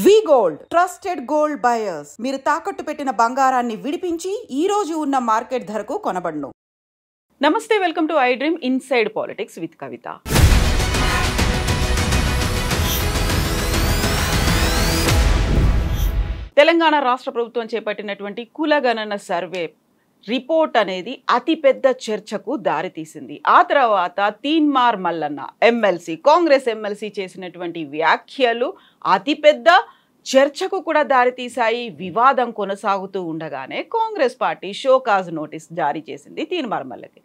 వి gold trusted gold buyers మీరు తాకట్టు పెట్టిన బంగారాన్ని విడిపించి ఈ రోజు ఉన్న మార్కెట్ ధరకు కొనబడును. నమస్తే, welcome to iDream inside politics with Kavitha. Telangana రాష్ట్ర ప్రభుత్వం చేపట్టినటువంటి కులగణన సర్వే రిపోర్ట్ అనేది అతిపెద్ద చర్చకు దారితీసింది. ఆ తర్వాత తీన్మార్ మల్లన్న ఎమ్మెల్సీ, కాంగ్రెస్ ఎమ్మెల్సీ చేసినటువంటి వ్యాఖ్యలు అతిపెద్ద చర్చకు కూడా దారితీశాయి. వివాదం కొనసాగుతూ ఉండగానే కాంగ్రెస్ పార్టీ షోకాజ్ నోటీస్ జారీ చేసింది తీన్మార్ మల్లకి.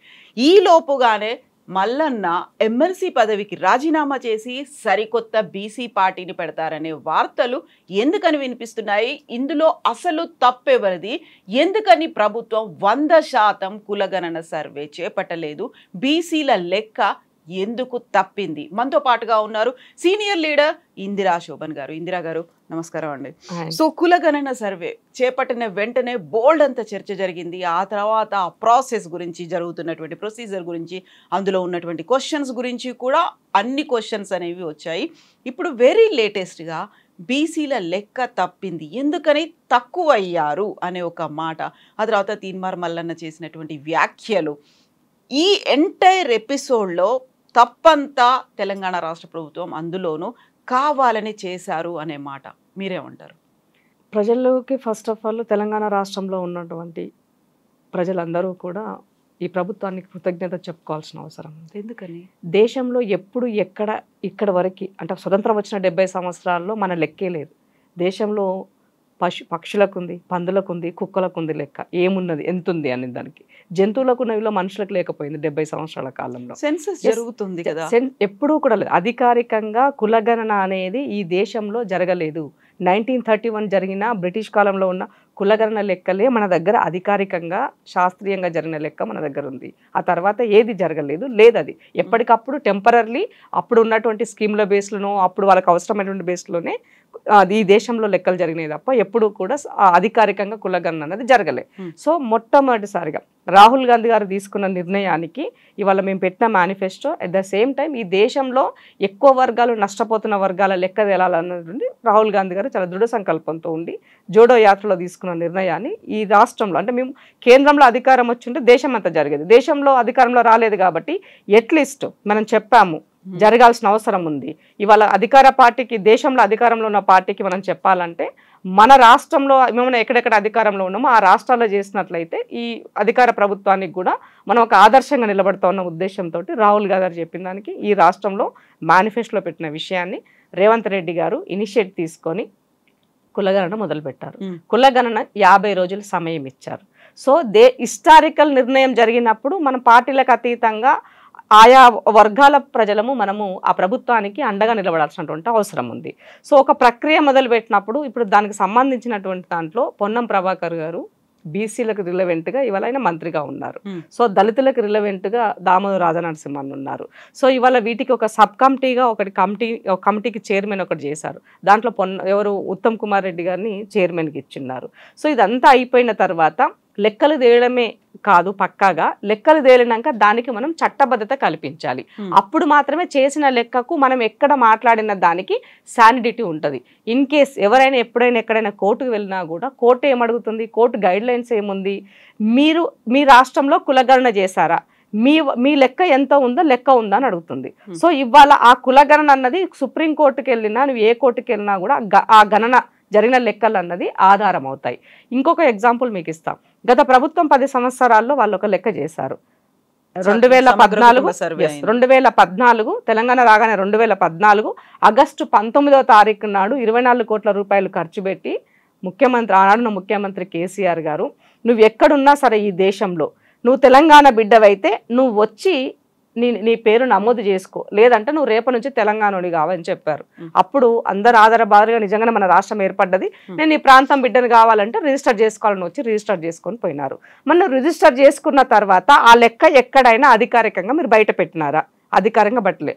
ఈ లోపుగానే మల్లన్న ఎమ్మెల్సీ పదవికి రాజీనామా చేసి సరికొత్త బీసీ పార్టీని పెడతారనే వార్తలు ఎందుకని వినిపిస్తున్నాయి? ఇందులో అసలు తప్పెవరిది? ఎందుకని ప్రభుత్వం 100% కులగణన సర్వే చేపట్టలేదు? బీసీల లెక్క ఎందుకు తప్పింది? మనతో పాటుగా ఉన్నారు సీనియర్ లీడర్ ఇందిరా శోభన్ గారు. ఇందిరా గారు నమస్కారం అండి. సో కులగణన సర్వే చేపట్టిన వెంటనే బోల్డ్ అంత చర్చ జరిగింది. ఆ తర్వాత ఆ ప్రాసెస్ గురించి, జరుగుతున్నటువంటి ప్రొసీజర్ గురించి, అందులో ఉన్నటువంటి క్వశ్చన్స్ గురించి కూడా అన్ని క్వశ్చన్స్ అనేవి వచ్చాయి. ఇప్పుడు వెరీ లేటెస్ట్గా బీసీల లెక్క తప్పింది, ఎందుకని తక్కువయ్యారు అనే ఒక మాట, ఆ తర్వాత తీన్మార్ మల్లన్న చేసినటువంటి వ్యాఖ్యలు, ఈ ఎంటైర్ ఎపిసోడ్లో తప్పంతా తెలంగాణ రాష్ట్ర ప్రభుత్వం అందులోనూ కావాలని చేశారు అనే మాట మీరేమంటారు? ప్రజల్లోకి ఫస్ట్ ఆఫ్ ఆల్ తెలంగాణ రాష్ట్రంలో ఉన్నటువంటి ప్రజలందరూ కూడా ఈ ప్రభుత్వానికి కృతజ్ఞత చెప్పుకోవాల్సిన అవసరం ఉంది. ఎందుకని? దేశంలో ఎప్పుడు ఇక్కడ వరకు అంటే స్వతంత్రం వచ్చిన 70 సంవత్సరాల్లో మన లెక్కే లేదు. దేశంలో పక్షులకు ఉంది, పందులకు ఉంది, కుక్కలకు ఉంది లెక్క. ఏమున్నది, ఎంత ఉంది అని దానికి. జంతువులకు ఉన్నవిలో మనుషులకు లేకపోయింది 70 సంవత్సరాల కాలంలో. సెన్సస్ జరుగుతుంది కదా, ఎప్పుడూ కూడా లేదు. అధికారికంగా కులగణన అనేది ఈ దేశంలో జరగలేదు. 1931 జరిగిన బ్రిటిష్ కాలంలో ఉన్న కులగణన లెక్కలే మన దగ్గర అధికారికంగా శాస్త్రీయంగా జరిగిన లెక్క మన దగ్గర ఉంది. ఆ తర్వాత ఏది జరగలేదు. అది ఎప్పటికప్పుడు టెంపరర్లీ అప్పుడు ఉన్నటువంటి స్కీమ్ల బేస్లోనో అప్పుడు వాళ్ళకి అవసరమైనటువంటి బేస్లోనే ఈ దేశంలో లెక్కలు జరిగినాయి తప్ప ఎప్పుడు కూడా అధికారికంగా కులగణన అనేది జరగలేదు. సో మొట్టమొదటిసారిగా రాహుల్ గాంధీ గారు తీసుకున్న నిర్ణయానికి ఇవాళ మేము పెట్టిన manifesto, at the same time ఈ దేశంలో ఎక్కువ వర్గాలు నష్టపోతున్న వర్గాల లెక్క తేలాలన్నది రాహుల్ గాంధీ గారు చాలా దృఢ సంకల్పంతో ఉండి జోడో యాత్రలో తీసుకున్న నిర్ణయాన్ని ఈ రాష్ట్రంలో, అంటే మేము కేంద్రంలో అధికారం వచ్చింటే దేశం అంతా జరిగేది, దేశంలో అధికారంలో రాలేదు కాబట్టి ఎట్లీస్ట్ మనం చెప్పాము జరగాల్సిన అవసరం ఉంది. ఇవాళ అధికార పార్టీకి, దేశంలో అధికారంలో ఉన్న పార్టీకి మనం చెప్పాలంటే మన రాష్ట్రంలో మేము ఎక్కడెక్కడ అధికారంలో ఉన్నామో ఆ రాష్ట్రాల్లో చేసినట్లయితే ఈ అధికార ప్రభుత్వానికి కూడా మనం ఒక ఆదర్శంగా నిలబడుతున్న ఉద్దేశంతో రాహుల్ గాంధీ చెప్పిన దానికి ఈ రాష్ట్రంలో మేనిఫెస్టోలో పెట్టిన విషయాన్ని రేవంత్ రెడ్డి గారు ఇనిషియేట్ తీసుకొని కులగణన మొదలుపెట్టారు. కులగణన 50 రోజులు సమయం ఇచ్చారు. సో హిస్టారికల్ నిర్ణయం జరిగినప్పుడు మన పార్టీలకు అతీతంగా ఆయా వర్గాల మనము ఆ ప్రభుత్వానికి అండగా నిలబడాల్సినటువంటి అవసరం ఉంది. సో ఒక ప్రక్రియ మొదలుపెట్టినప్పుడు ఇప్పుడు దానికి సంబంధించినటువంటి దాంట్లో పొన్నం ప్రభాకర్ గారు బీసీలకు రిలవెంట్గా ఇవాళ ఆయన మంత్రిగా ఉన్నారు. సో దళితులకు రిలవెంట్గా దామోదర్ రాజనరసింహన్ ఉన్నారు. సో ఇవాళ వీటికి ఒక సబ్ కమిటీగా కమిటీకి చైర్మన్ ఒకటి చేశారు. దాంట్లో ఉత్తమ్ కుమార్ రెడ్డి గారిని చైర్మన్కి ఇచ్చిన్నారు. సో ఇదంతా అయిపోయిన తర్వాత లెక్కలు తేయడమే కాదు, పక్కాగా లెక్కలు తేలినాక దానికి మనం చట్టబద్ధత కల్పించాలి. అప్పుడు మాత్రమే చేసిన లెక్కకు మనం ఎక్కడ మాట్లాడిన దానికి శానిడిటీ ఉంటుంది. ఇన్ కేస్ ఎవరైనా ఎప్పుడైనా ఎక్కడైనా కోర్టుకు వెళ్ళినా కూడా కోర్టు ఏమడుగుతుంది, కోర్టు గైడ్ లైన్స్ ఏముంది, మీ రాష్ట్రంలో కులగణన చేశారా, మీ లెక్క ఎంత ఉందో లెక్క ఉందా అని అడుగుతుంది. సో ఇవాళ ఆ కులగణన అన్నది సుప్రీంకోర్టుకి వెళ్ళినా, నువ్వు ఏ కోర్టుకి వెళ్ళినా కూడా ఆ గణన జరిగిన లెక్కలు అన్నది ఆధారం అవుతాయి. ఇంకొక ఎగ్జాంపుల్ మీకు ఇస్తాం. గత ప్రభుత్వం 10 సంవత్సరాల్లో వాళ్ళు ఒక లెక్క చేశారు. 2014 తెలంగాణ రాగానే 2014 ఆగస్టు 19వ తారీఖు నాడు 24 కోట్ల రూపాయలు ఖర్చు పెట్టి ఆనాడున్న ముఖ్యమంత్రి కేసీఆర్ గారు, నువ్వు ఎక్కడున్నా సరే ఈ దేశంలో నువ్వు తెలంగాణ బిడ్డవైతే నువ్వు వచ్చి నీ పేరు నమోదు చేసుకో, లేదంటే నువ్వు రేపటి నుంచి తెలంగాణోడి కావని చెప్పారు. అప్పుడు అందరు ఆధారబాధగా నిజంగానే మన రాష్ట్రం ఏర్పడ్డది, నేను ఈ ప్రాంతం బిడ్డను కావాలంటే రిజిస్టర్ చేసుకోవాలని వచ్చి రిజిస్టర్ చేసుకొని పోయినారు. మనం రిజిస్టర్ చేసుకున్న తర్వాత ఆ లెక్క ఎక్కడైనా అధికారికంగా మీరు బయట పెట్టినారా? అధికారంగా పట్టలే.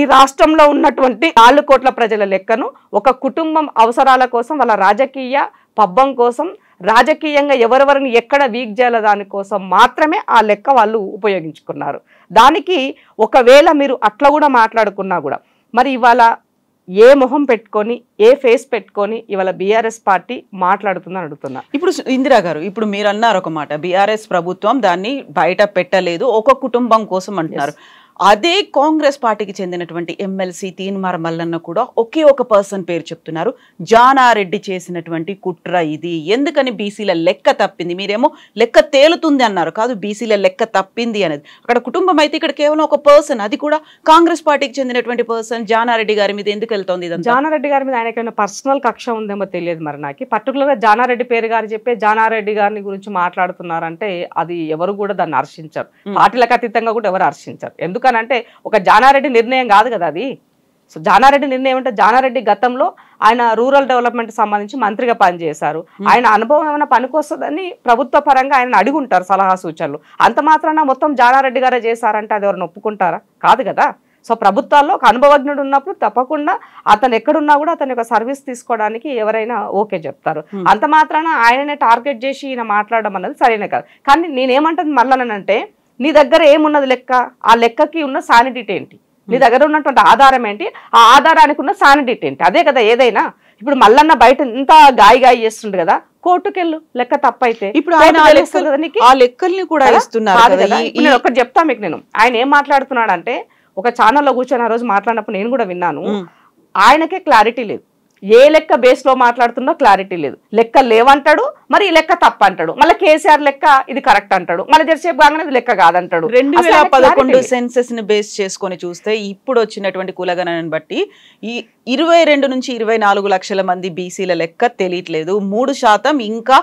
ఈ రాష్ట్రంలో ఉన్నటువంటి 4 కోట్ల ప్రజల లెక్కను ఒక కుటుంబం అవసరాల కోసం, వాళ్ళ రాజకీయ పబ్బం కోసం, రాజకీయంగా ఎవరెవరిని ఎక్కడ వీక్ చేయాల దానికోసం మాత్రమే ఆ లెక్క వాళ్ళు ఉపయోగించుకున్నారు. దానికి ఒకవేళ మీరు అట్లా కూడా మాట్లాడుకున్నా కూడా మరి ఇవాళ ఏ మొహం పెట్టుకొని ఏ ఫేస్ పెట్టుకొని ఇవాళ బీఆర్ఎస్ పార్టీ మాట్లాడుతుందని అడుగుతున్నా. ఇప్పుడు ఇందిరా గారు, ఇప్పుడు మీరు అన్నారు ఒక మాట, బీఆర్ఎస్ ప్రభుత్వం దాన్ని బయట పెట్టలేదు, ఒక కుటుంబం కోసం అంటున్నారు. అదే కాంగ్రెస్ పార్టీకి చెందినటువంటి ఎమ్మెల్సీ తీన్మార్ మల్లన్న కూడా ఒకే ఒక పర్సన్ పేరు చెప్తున్నారు, జానారెడ్డి చేసినటువంటి కుట్ర ఇది, ఎందుకని బీసీల లెక్క తప్పింది, మీరేమో లెక్క తేలుతుంది అన్నారు, కాదు బీసీల లెక్క తప్పింది అనేది. అక్కడ కుటుంబం అయితే ఇక్కడ కేవలం ఒక పర్సన్, అది కూడా కాంగ్రెస్ పార్టీకి చెందినటువంటి పర్సన్ జానారెడ్డి గారి మీద ఎందుకు వెళ్తోంది ఇదంతా? జానారెడ్డి గారి మీద ఆయనకైనా పర్సనల్ కక్ష ఉందేమో తెలియదు మరి నాకు. పర్టికులర్గా జానారెడ్డి పేరు గారు చెప్పే జానారెడ్డి గారిని గురించి మాట్లాడుతున్నారంటే అది ఎవరు కూడా దాన్ని హర్షించారు, పార్టీలకు అతీతంగా కూడా ఎవరు హర్షించారు. ఎందుకనంటే ఒక జానారెడ్డి నిర్ణయం కాదు కదా అది. సో జానారెడ్డి నిర్ణయం అంటే జానారెడ్డి గతంలో ఆయన రూరల్ డెవలప్మెంట్ సంబంధించి మంత్రిగా పనిచేశారు. ఆయన అనుభవం ఏమైనా పనికొస్తుందని ప్రభుత్వ పరంగా ఆయన అడుగుంటారు సలహా సూచనలు. అంత మాత్రాన మొత్తం జానారెడ్డి గారే చేశారంటే అది ఎవరిని ఒప్పుకుంటారా? కాదు కదా. సో ప్రభుత్వాల్లో ఒక అనుభవజ్ఞుడు ఉన్నప్పుడు తప్పకుండా అతను ఎక్కడున్నా కూడా అతని యొక్క సర్వీస్ తీసుకోవడానికి ఎవరైనా ఓకే చెప్తారు. అంత మాత్రాన ఆయననే టార్గెట్ చేసి ఈయన మాట్లాడడం అన్నది సరైన కాదు. కానీ నేనేమంటుంది మళ్ళనంటే, నీ దగ్గర ఏమున్నది లెక్క, ఆ లెక్కకి ఉన్న సానిడిటీ ఏంటి, నీ దగ్గర ఉన్నటువంటి ఆధారం ఏంటి, ఆ ఆధారానికి ఉన్న సానిడిటీ ఏంటి, అదే కదా ఏదైనా. ఇప్పుడు మల్లన్న బయట ఇంత గాయి చేస్తుండు కదా, కోర్టుకెళ్ళు లెక్క తప్పైతే. ఇప్పుడు ఆయన ఆ లెక్కల్ని కూడా ఇస్తున్నారు. నేను ఒకటి చెప్తా మీకు, నేను ఆయన ఏం మాట్లాడుతున్నాడంటే, ఒక ఛానల్లో కూర్చొని ఆ రోజు మాట్లాడినప్పుడు నేను కూడా విన్నాను, ఆయనకే క్లారిటీ లేదు, ఏ లెక్క బేస్ లో మాట్లాడుతున్నా క్లారిటీ లేదు, లెక్క లేవంటాడు, మరి ఈ లెక్క తప్పంటాడు, మళ్ళీ కేసీఆర్ లెక్క ఇది కరెక్ట్ అంటాడు, మళ్ళీ జరసేపు కాగానే ఇది లెక్క కాదంటాడు. 2011 సెన్సెస్ ని బేస్ చేసుకొని చూస్తే ఇప్పుడు వచ్చినటువంటి కులగణనని బట్టి ఈ 22 నుంచి 24 లక్షల మంది బీసీల లెక్క తెలియట్లేదు, 3% ఇంకా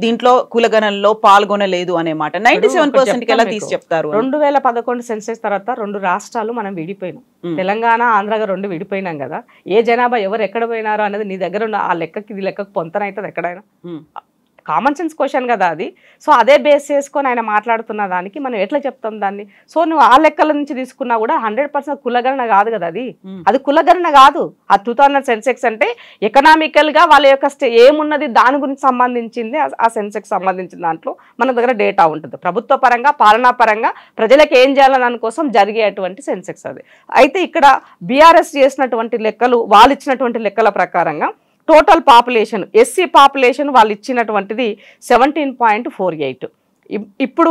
దీంట్లో కులగణనలో పాల్గొనలేదు అనే మాట. 97% ఎలా తీసి చెప్తారు? 2011 సెన్సెస్ తర్వాత 2 రాష్ట్రాలు మనం విడిపోయినాం, తెలంగాణ ఆంధ్రగా 2 విడిపోయినాం కదా. ఏ జనాభా ఎవరు ఎక్కడ పోయినారో అనేది నీ దగ్గర ఉన్న ఆ లెక్కకి ఇది లెక్కకు పొంతనవుతుంది ఎక్కడైనా? కామన్ సెన్స్ క్వశ్చన్ కదా అది. సో అదే బేస్ చేసుకొని ఆయన మాట్లాడుతున్న దానికి మనం ఎట్లా చెప్తాం దాన్ని? సో నువ్వు ఆ లెక్కల నుంచి తీసుకున్నా కూడా 100% కులగణన కాదు కదా అది. అది కులగణన కాదు. ఆ 2000 సెన్సెక్స్ అంటే ఎకనామికల్ గా వాళ్ళ యొక్క ఏమున్నది దాని గురించి సంబంధించింది. ఆ సెన్సెక్స్ సంబంధించిన దాంట్లో మన దగ్గర డేటా ఉంటుంది. ప్రభుత్వ పరంగా పాలనా పరంగా ప్రజలకు ఏం చేయాలని దానికోసం జరిగేటువంటి సెన్సెక్స్ అది. అయితే ఇక్కడ బీఆర్ఎస్ చేసినటువంటి లెక్కలు, వాళ్ళు ఇచ్చినటువంటి లెక్కల ప్రకారంగా టోటల్ పాపులేషన్, ఎస్సీ పాపులేషన్ వాళ్ళు ఇచ్చినటువంటిది 17.48. ఇప్పుడు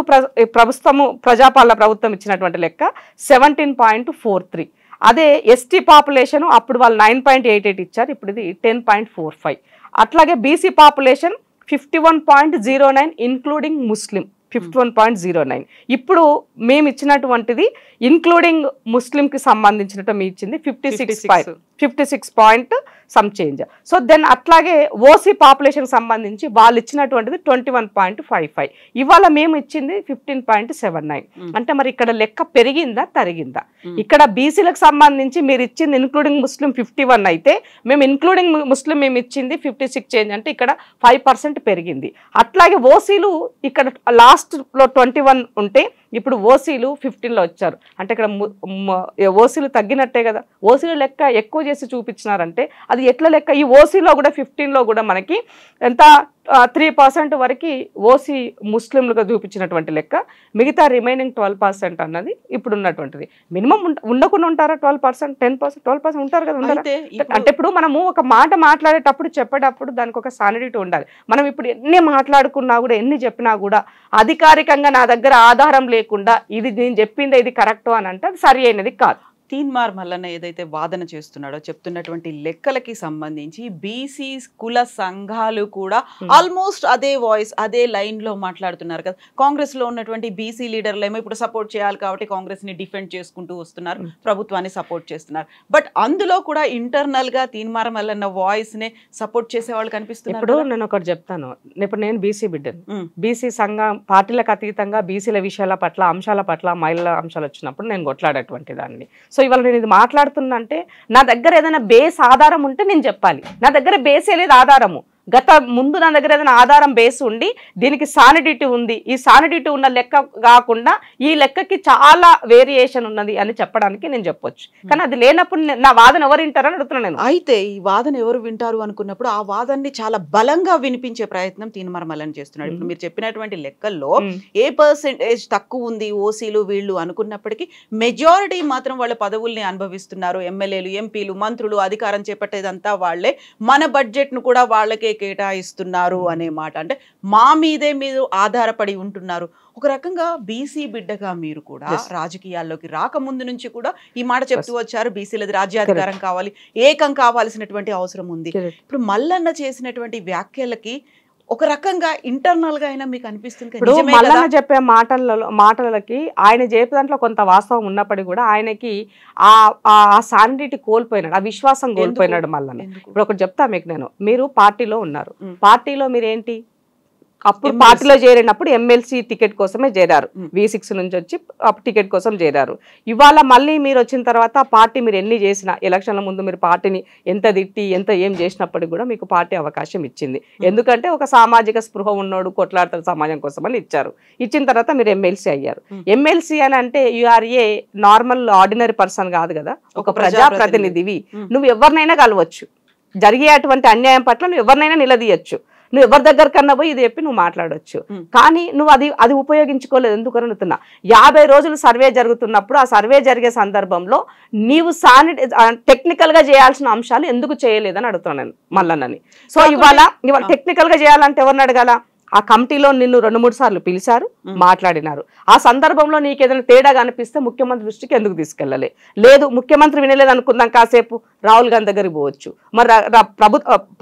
ప్రజాపాలన ప్రభుత్వం ఇచ్చినటువంటి లెక్క 17.43. అదే ఎస్టీ పాపులేషన్ అప్పుడు వాళ్ళు 9.88 ఇచ్చారు, ఇప్పుడు ఇది 10.45. అట్లాగే బీసీ పాపులేషన్ 51.09 ఇంక్లూడింగ్ ముస్లిం 51.09. ఇప్పుడు మేము ఇచ్చినటువంటిది ఇంక్లూడింగ్ ముస్లింకి సంబంధించినట్టు మీ ఇచ్చింది 56 point some change. So then అట్లాగే ఓసీ పాపులేషన్ సంబంధించి వాళ్ళు ఇచ్చినటువంటిది 21.55. ఇవాళ మేము ఇచ్చింది 15.79. అంటే మరి ఇక్కడ లెక్క పెరిగిందా తరిగిందా? ఇక్కడ బీసీలకు సంబంధించి మీరు ఇచ్చింది ఇన్క్లూడింగ్ ముస్లిం 51 అయితే మేము ఇన్క్లూడింగ్ ముస్లిం మేము ఇచ్చింది 56 చేంజ్, అంటే ఇక్కడ 5% పెరిగింది. అట్లాగే ఓసీలు ఇక్కడ లాస్ట్లో 21 ఉంటే ఇప్పుడు ఓసీలు 15లో వచ్చారు, అంటే ఇక్కడ ఓసీలు తగ్గినట్టే కదా. ఓసీలు లెక్క ఎక్కువ చేసి చూపించినారంటే అది ఎట్లా లెక్క? ఈ ఓసీలో కూడా 15లో కూడా మనకి ఎంత 3% వరకు ఓసీ ముస్లింలుగా చూపించినటువంటి లెక్క, మిగతా రిమైనింగ్ 12% అన్నది ఇప్పుడు ఉన్నటువంటిది. మినిమం ఉండకుండా ఉంటారా 12%, 10%, 12% ఉంటారు కదా, ఉంటారా? అంటే ఇప్పుడు మనము ఒక మాట మాట్లాడేటప్పుడు చెప్పేటప్పుడు దానికి ఒక సానిడిటీ ఉండాలి. మనం ఇప్పుడు ఎన్ని మాట్లాడుకున్నా కూడా ఎన్ని చెప్పినా కూడా అధికారికంగా నా దగ్గర ఆధారం లేకుండా ఇది నేను చెప్పిందే ఇది కరెక్ట్ అని అంటే అది సరి అయినది కాదు. తీన్మార్ మల్లన్న ఏదైతే వాదన చేస్తున్నాడో, చెప్తున్నటువంటి లెక్కలకి సంబంధించి బీసీ కుల సంఘాలు కూడా ఆల్మోస్ట్ అదే వాయిస్ అదే లైన్ లో మాట్లాడుతున్నారు కదా. కాంగ్రెస్ లో ఉన్నటువంటి బీసీ లీడర్లు ఏమో ఇప్పుడు సపోర్ట్ చేయాలి కాబట్టి కాంగ్రెస్ ని డిఫెండ్ చేసుకుంటూ వస్తున్నారు, ప్రభుత్వాన్ని సపోర్ట్ చేస్తున్నారు. బట్ అందులో కూడా ఇంటర్నల్ గా తీన్మార్ మల్లన్న వాయిస్ నే సపోర్ట్ చేసే వాళ్ళు కనిపిస్తున్నారు. ఇప్పుడు నేను ఒకటి చెప్తాను, ఇప్పుడు నేను బీసీ బిడ్డను, బీసీ సంఘం పార్టీలకు అతీతంగా బీసీల విషయాల పట్ల అంశాల పట్ల మహిళల అంశాలు వచ్చినప్పుడు నేను కొట్లాడేటువంటి దాన్ని. సో ఇవాళ నేను ఇది మాట్లాడుతున్నా అంటే నా దగ్గర ఏదైనా బేస్ ఆధారం ఉంటే నేను చెప్పాలి. నా దగ్గర బేసే లేదు, ఆధారము ముందు నా దగ్గర ఏదైనా ఆధారం బేస్ ఉండి దీనికి సానిడిటీ ఉంది, ఈ సానిడిటీ ఉన్న లెక్క కాకుండా ఈ లెక్కకి చాలా వేరియేషన్ ఉన్నది అని చెప్పడానికి నేను చెప్పొచ్చు. కానీ అది లేనప్పుడు నా వాదన ఎవరు వింటారని అడుగుతున్నాను నేను. అయితే ఈ వాదన ఎవరు వింటారు అనుకున్నప్పుడు ఆ వాదనని చాలా బలంగా వినిపించే ప్రయత్నం తీన్మార్ మల్లన్న చేస్తున్నాడు. ఇప్పుడు మీరు చెప్పినటువంటి లెక్కల్లో ఏ పర్సెంటేజ్ తక్కువ ఉంది ఓసీలు వీళ్ళు అనుకున్నప్పటికీ మెజారిటీ మాత్రం వాళ్ళ పదవుల్ని అనుభవిస్తున్నారు. ఎమ్మెల్యేలు, ఎంపీలు, మంత్రులు, అధికారం చేపట్టేదంతా వాళ్లే, మన బడ్జెట్ ను కూడా వాళ్ళకే కేటాయిస్తున్నారు అనే మాట. అంటే మా మీదే మీరు ఆధారపడి ఉంటున్నారు. ఒక రకంగా బీసీ బిడ్డగా మీరు కూడా రాజకీయాల్లోకి రాకముందు నుంచి కూడా ఈ మాట చెప్తూ వచ్చారు, బీసీలది రాజ్యాధికారం కావాలి, ఏకం కావాల్సినటువంటి అవసరం ఉంది. ఇప్పుడు మల్లన్న చేసినటువంటి వ్యాఖ్యలకి ఒక రకంగా ఇంటర్నల్ గా అయినా మీకు అనిపిస్తుంది ఇప్పుడు మల్లన్న చెప్పే మాటలకి ఆయన చెప్పే దాంట్లో కొంత వాస్తవం ఉన్నప్పటికీ కూడా ఆయనకి ఆ సానిటీ కోల్పోయినాడు, ఆ విశ్వాసం కోల్పోయినాడు మల్లన్న. ఇప్పుడు ఒకటి చెప్తా మీకు నేను, మీరు పార్టీలో ఉన్నారు, పార్టీలో మీరేంటి అప్పుడు పార్టీలో చేరినప్పుడు ఎమ్మెల్సీ టికెట్ కోసమే చేరారు, V6 నుంచి వచ్చి టికెట్ కోసం చేరారు. ఇవాళ మళ్ళీ మీరు వచ్చిన తర్వాత పార్టీ మీరు ఎన్ని చేసినా, ఎలక్షన్ల ముందు మీరు పార్టీని ఎంత తిట్టి ఎంత ఏం చేసినప్పటికీ కూడా మీకు పార్టీ అవకాశం ఇచ్చింది. ఎందుకంటే ఒక సామాజిక స్పృహ ఉన్నోడు కొట్లాడతారు సమాజం కోసం అని ఇచ్చారు. ఇచ్చిన తర్వాత మీరు ఎమ్మెల్సీ అయ్యారు. ఎమ్మెల్సీ అని అంటే you are a normal ordinary person కాదు కదా, ఒక ప్రజాప్రతినిధివి. నువ్వు ఎవరినైనా కలవచ్చు, జరిగే అటువంటి అన్యాయం పట్ల నువ్వు ఎవరినైనా నిలదీయచ్చు, నువ్వు ఎవరి దగ్గర కన్నా పోయి ఇది చెప్పి నువ్వు మాట్లాడవచ్చు. కానీ నువ్వు అది ఉపయోగించుకోలేదు. ఎందుకు అనుతున్నా, 50 రోజులు సర్వే జరుగుతున్నప్పుడు ఆ సర్వే జరిగే సందర్భంలో నీవు టెక్నికల్ గా చేయాల్సిన అంశాలు ఎందుకు చేయలేదని అడుగుతున్నాను మల్లన్నని. సో ఇవాళ టెక్నికల్ గా చేయాలంటే ఎవరిని అడగాల? ఆ కమిటీలో నిన్ను 2-3 సార్లు పిలిచారు, మాట్లాడినారు. ఆ సందర్భంలో నీకు ఏదైనా తేడా కనిపిస్తే ముఖ్యమంత్రి దృష్టికి ఎందుకు తీసుకెళ్ళలే? లేదు ముఖ్యమంత్రి వినలేదు అనుకుందాం, కాసేపు రాహుల్ గాంధీ దగ్గరికి పోవచ్చు, మరి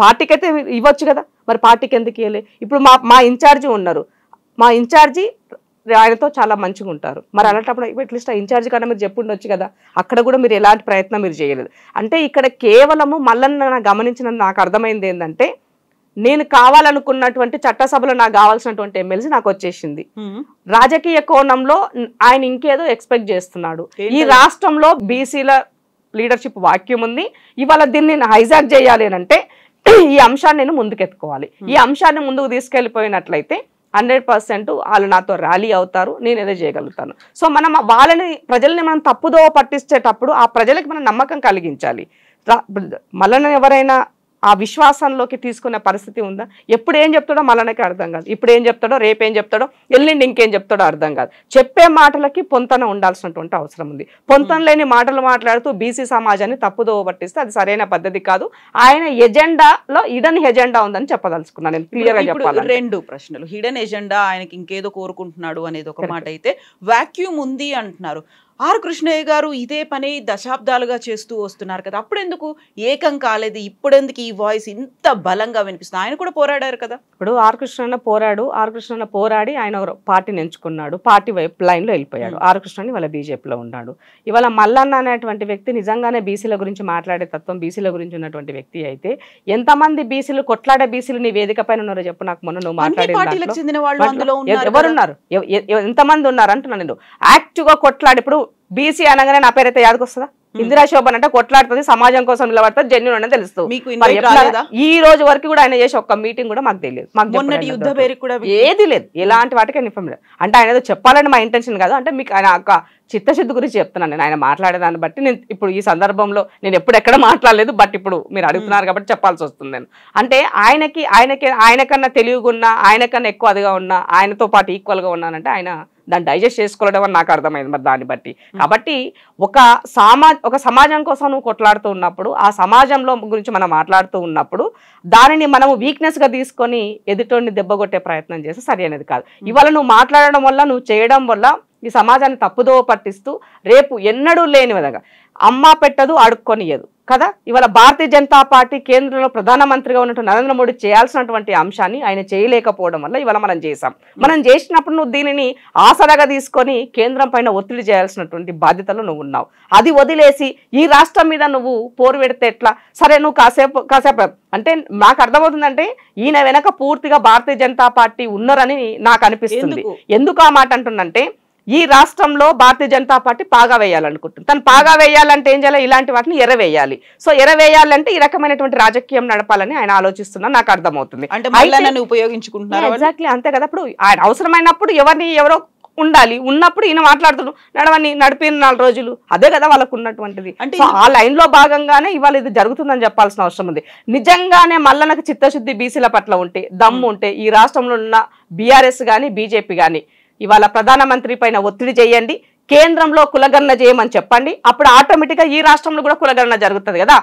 పార్టీకి అయితే ఇవ్వచ్చు కదా, మరి పార్టీకి ఎందుకు ఇవ్వలే? ఇప్పుడు మా ఇన్ఛార్జి ఉన్నారు, మా ఇన్ఛార్జి ఆయనతో చాలా మంచిగా ఉంటారు, మరి అలాంటప్పుడు అట్లీస్ట్ ఆ ఇన్ఛార్జి కన్నా మీరు చెప్పుండొచ్చు కదా. అక్కడ కూడా మీరు ఎలాంటి ప్రయత్నం మీరు చేయలేదు. అంటే ఇక్కడ కేవలము మల్లన్న గమనించిన నాకు అర్థమైంది ఏంటంటే, నేను కావాలనుకున్నటువంటి చట్టసభలో నాకు కావాల్సినటువంటి ఎమ్మెల్సీ నాకు వచ్చేసింది. రాజకీయ కోణంలో ఆయన ఇంకేదో ఎక్స్పెక్ట్ చేస్తున్నాడు. ఈ రాష్ట్రంలో బీసీల లీడర్షిప్ వాక్యం ఉంది, ఇవాళ దీన్ని హైజాక్ చేయాలి అంటే ఈ అంశాన్ని నేను ముందుకెత్తుకోవాలి. ఈ అంశాన్ని ముందుకు తీసుకెళ్ళిపోయినట్లయితే 100% వాళ్ళు నాతో ర్యాలీ అవుతారు, నేను ఏదో చేయగలుగుతాను. సో మనం ప్రజల్ని మనం తప్పుదో పట్టించేటప్పుడు ఆ ప్రజలకు మనం నమ్మకం కలిగించాలి. మళ్ళీ ఎవరైనా ఆ విశ్వాసంలోకి తీసుకునే పరిస్థితి ఉందా? ఎప్పుడు ఏం చెప్తాడో మళ్ళీ అర్థం కాదు, ఇప్పుడు ఏం చెప్తాడో రేపేం చెప్తాడో ఎల్లుండి ఇంకేం చెప్తాడో అర్థం కాదు. చెప్పే మాటలకి పొంతన ఉండాల్సినటువంటి అవసరం ఉంది. పొంతన లేని మాటలు మాట్లాడుతూ బీసీ సమాజాన్ని తప్పుదోవ పట్టిస్తే అది సరైన పద్ధతి కాదు. ఆయన ఎజెండాలో హిడెన్ ఎజెండా ఉందని చెప్పదలుచుకున్నాను నేను, క్లియర్ గా చెప్పాలి. 2 ప్రశ్నలు. హిడెన్ ఎజెండా, ఆయనకి ఇంకేదో కోరుకుంటున్నాడు అనేది ఒక మాట అయితే, వాక్యూమ్ ఉంది అంటున్నారు. ఆర్ కృష్ణయ్య గారు ఇదే పని దశాబ్దాలుగా చేస్తూ వస్తున్నారు కదా, అప్పుడెందుకు ఏకం కాలేదు? ఇప్పుడెందుకు ఈ వాయిస్ ఇంత బలంగా వినిపిస్తుంది? ఆయన కూడా పోరాడారు కదా. ఇప్పుడు ఆర్ కృష్ణన్న పోరాడి ఆయన పార్టీని ఎంచుకున్నాడు, పార్టీ వైపు లైన్లో వెళ్ళిపోయాడు. ఆర్ కృష్ణని వాళ్ళ బీజేపీలో ఉన్నాడు. ఇవాళ మల్లన్న అనేటువంటి వ్యక్తి నిజంగానే బీసీల గురించి మాట్లాడే తత్వం, బీసీల గురించి ఉన్నటువంటి వ్యక్తి అయితే ఎంతమంది బీసీలు కొట్లాడే బీసీలు నీ వేదిక పైన ఉన్నారో చెప్పు నాకు. మొన్న నువ్వు మాట్లాడే ఎవరున్నారు, ఎంతమంది ఉన్నారు అంటున్నా నేను. యాక్టివ్ గా కొట్లాడి, ఇప్పుడు బీసీ అనగానే నా పేరైతే యాదకు వస్తుందా? ఇందిరా శోభన్ అంటే కొట్లాడుతుంది, సమాజం కోసం నిలబడుతుంది, జెన్యూన్ అని తెలుస్తుంది. ఈ రోజు వరకు కూడా ఆయన చేసే ఒక్క మీటింగ్ కూడా మాకు తెలియదు, ఏది లేదు, ఎలాంటి వాటికి ఇన్ఫర్మేషన్. అంటే ఆయన ఏదో చెప్పాలని మా ఇంటెన్షన్ కాదు, అంటే మీకు ఆయన ఒక చిత్తశుద్ధి గురించి చెప్తున్నాను నేను. ఆయన మాట్లాడేదాన్ని బట్టి నేను ఇప్పుడు ఈ సందర్భంలో నేను ఎప్పుడు ఎక్కడ మాట్లాడలేదు, బట్ ఇప్పుడు మీరు అడుగుతున్నారు కాబట్టి చెప్పాల్సి వస్తుంది నేను. అంటే ఆయనకన్నా తెలివిగా ఆయనకన్నా ఎక్కువ అదిగా ఉన్నా, ఆయనతో పాటు ఈక్వల్గా ఉన్నానంటే ఆయన దాన్ని డైజెస్ట్ చేసుకోవడం అని నాకు అర్థమైంది మరి దాన్ని బట్టి. కాబట్టి ఒక సమాజం కోసం నువ్వు కొట్లాడుతూ ఉన్నప్పుడు, ఆ సమాజంలో గురించి మనం మాట్లాడుతూ ఉన్నప్పుడు దానిని మనము వీక్నెస్గా తీసుకొని ఎదుటోడిని దెబ్బగొట్టే ప్రయత్నం చేస్తే సరి అనేది కాదు. ఇవాళ నువ్వు మాట్లాడడం వల్ల, నువ్వు చేయడం వల్ల ఈ సమాజాన్ని తప్పుదోవ పట్టిస్తూ రేపు ఎన్నడూ లేని విధంగా అమ్మ పెట్టదు అడుక్కొనియదు కదా. ఇవాళ భారతీయ జనతా పార్టీ కేంద్రంలో ప్రధానమంత్రిగా ఉన్నటువంటి నరేంద్ర మోడీ చేయాల్సినటువంటి అంశాన్ని ఆయన చేయలేకపోవడం వల్ల ఇవాళ మనం చేసాం. మనం చేసినప్పుడు నువ్వు దీనిని ఆసరాగా తీసుకొని కేంద్రం పైన ఒత్తిడి చేయాల్సినటువంటి బాధ్యతలు నువ్వు ఉన్నావు. అది వదిలేసి ఈ రాష్ట్రం మీద నువ్వు పోరు పెడితే ఎట్లా? సరే నువ్వు కాసేపు అంటే నాకు అర్థమవుతుందంటే ఈయన వెనక పూర్తిగా భారతీయ జనతా పార్టీ ఉన్నారని నాకు అనిపిస్తుంది. ఎందుకు ఆ మాట అంటుందంటే, ఈ రాష్ట్రంలో భారతీయ జనతా పార్టీ పాగా వేయాలనుకుంటుంది. తను పాగా వేయాలంటే ఏం చేయాలి? ఇలాంటి వాటిని ఎరవేయాలి. సో ఎరవేయాలంటే ఈ రకమైనటువంటి రాజకీయం నడపాలని ఆయన ఆలోచిస్తున్నా నాకు అర్థమవుతుంది. అంటే మల్లన్నని ఉపయోగించుకుంటున్నారు. ఎగ్జాక్ట్లీ అంతే కదా. ఇప్పుడు ఆయన అవసరమైనప్పుడు ఎవరో ఉండాలి, ఉన్నప్పుడు ఈయన మాట్లాడుతున్నాడు, నడిపిన 4 రోజులు, అదే కదా వాళ్ళకు ఉన్నటువంటిది. అంటే ఆ లైన్ లో భాగంగానే ఇవాళ ఇది జరుగుతుందని చెప్పాల్సిన అవసరం ఉంది. నిజంగానే మల్లన్నకు చిత్తశుద్ధి బీసీల పట్ల ఉంటే, దమ్ము ఉంటే, ఈ రాష్ట్రంలో ఉన్న బీఆర్ఎస్ గాని బీజేపీ గాని ఇవాళ ప్రధానమంత్రి పైన ఒత్తిడి చేయండి, కేంద్రంలో కులగణన చేయమని చెప్పండి. అప్పుడు ఆటోమేటిక్గా ఈ రాష్ట్రంలో కూడా కులగణన జరుగుతుంది కదా.